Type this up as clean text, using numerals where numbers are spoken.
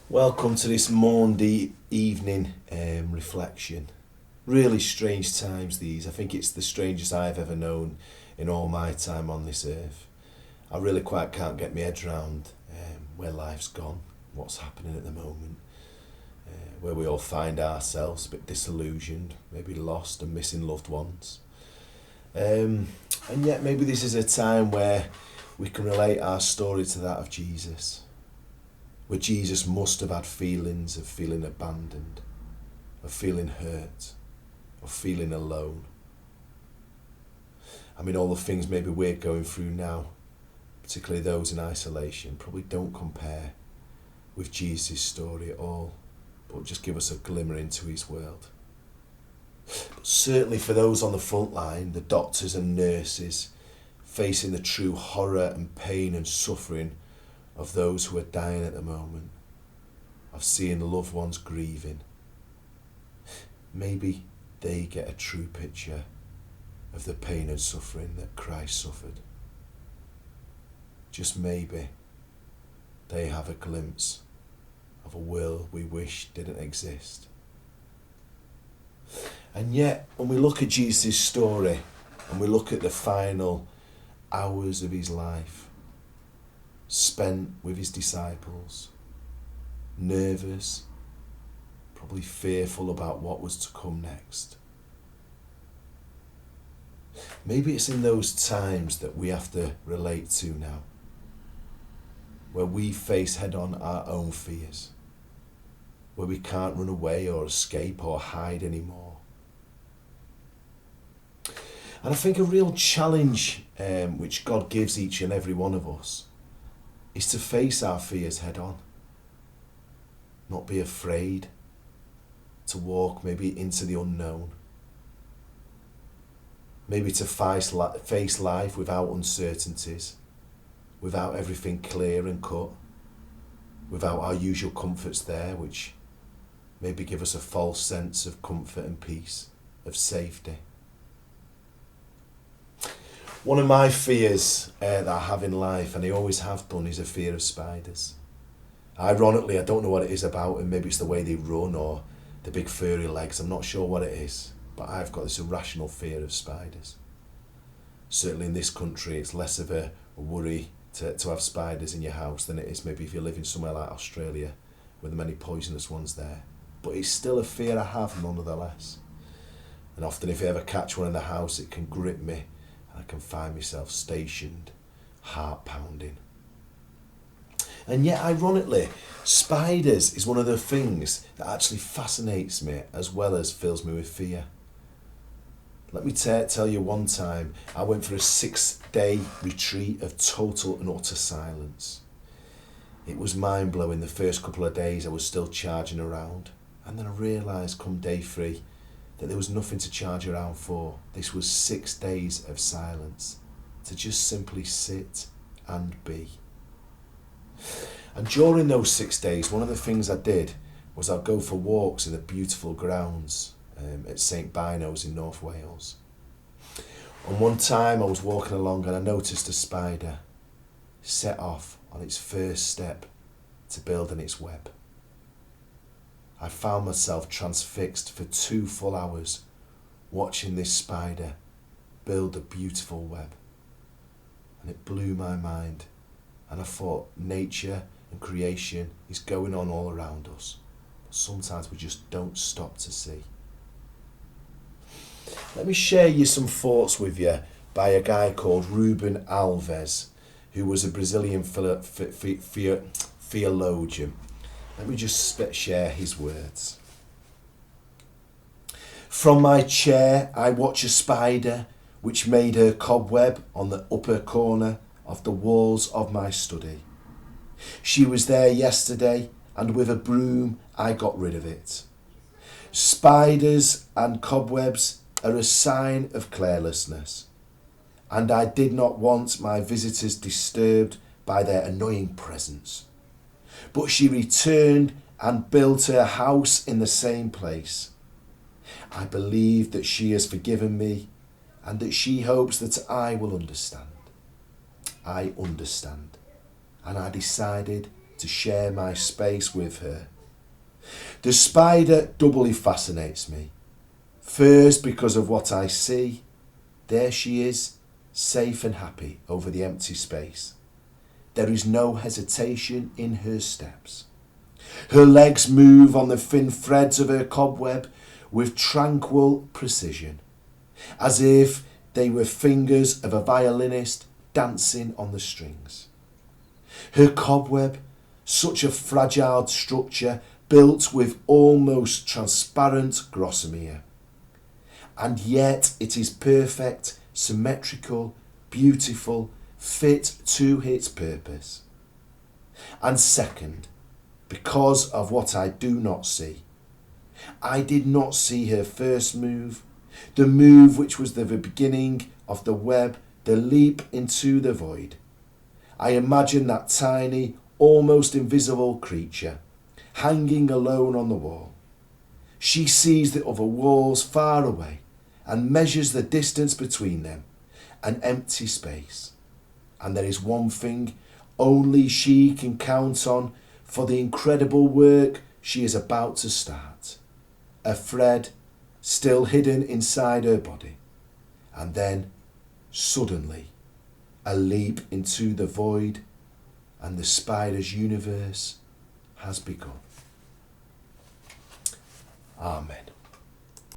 Welcome to this Maundy evening reflection. Really strange times these. I think it's the strangest I've ever known in all my time on this earth. I really quite can't get my head around where life's gone, what's happening at the moment, where we all find ourselves a bit disillusioned, maybe lost and missing loved ones. And yet maybe this is a time where we can relate our story to that of Jesus, where Jesus must have had feelings of feeling abandoned, of feeling hurt, of feeling alone. I mean, all the things maybe we're going through now, particularly those in isolation, probably don't compare with Jesus' story at all, but just give us a glimmer into his world. But certainly for those on the front line, the doctors and nurses, facing the true horror and pain and suffering of those who are dying at the moment, of seeing loved ones grieving, maybe they get a true picture of the pain and suffering that Christ suffered. Just maybe they have a glimpse of a world we wish didn't exist. And yet, when we look at Jesus' story and we look at the final hours of his life, spent with his disciples, nervous, probably fearful about what was to come next. Maybe it's in those times that we have to relate to now, where we face head on our own fears, where we can't run away or escape or hide anymore. And I think a real challenge which God gives each and every one of us is to face our fears head on. Not be afraid to walk maybe into the unknown. Maybe to face life without uncertainties, without everything clear and cut, without our usual comforts there, which maybe give us a false sense of comfort and peace, of safety. One of my fears that I have in life, and I always have done, is a fear of spiders. Ironically, I don't know what it is about them. Maybe it's the way they run or the big furry legs. I'm not sure what it is, but I've got this irrational fear of spiders. Certainly in this country, it's less of a worry to have spiders in your house than it is maybe if you live in somewhere like Australia with many poisonous ones there. But it's still a fear I have nonetheless. And often if you ever catch one in the house, it can grip me. I can find myself stationed, heart pounding. And yet, ironically, spiders is one of the things that actually fascinates me as well as fills me with fear. Let me tell you, one time I went for a 6-day retreat of total and utter silence. It was mind-blowing. The first couple of days I was still charging around, and then I realised come day 3 that there was nothing to charge around for. This was 6 days of silence, to just simply sit and be. And during those 6 days, one of the things I did was I'd go for walks in the beautiful grounds at St Bino's in North Wales. And one time I was walking along and I noticed a spider set off on its first step to building its web. I found myself transfixed for 2 full hours watching this spider build a beautiful web. And it blew my mind. And I thought nature and creation is going on all around us. But sometimes we just don't stop to see. Let me share you some thoughts with you by a guy called Ruben Alves, who was a Brazilian theologian. Let me just share his words. From my chair, I watch a spider which made her cobweb on the upper corner of the walls of my study. She was there yesterday, and with a broom I got rid of it. Spiders and cobwebs are a sign of carelessness, and I did not want my visitors disturbed by their annoying presence. But she returned and built her house in the same place. I believe that she has forgiven me and that she hopes that I will understand. I understand, and I decided to share my space with her. The spider doubly fascinates me. First, because of what I see. There she is, safe and happy over the empty space. There is no hesitation in her steps. Her legs move on the thin threads of her cobweb with tranquil precision, as if they were fingers of a violinist dancing on the strings. Her cobweb, such a fragile structure built with almost transparent gossamer. And yet it is perfect, symmetrical, beautiful, fit to its purpose. And second, because of what I do not see. I did not see her first move, the move which was the beginning of the web, the leap into the void. I imagine that tiny, almost invisible creature, hanging alone on the wall. She sees the other walls far away and measures the distance between them, an empty space. And there is one thing only she can count on for the incredible work she is about to start. A thread still hidden inside her body. And then, suddenly, a leap into the void, and the spider's universe has begun. Amen.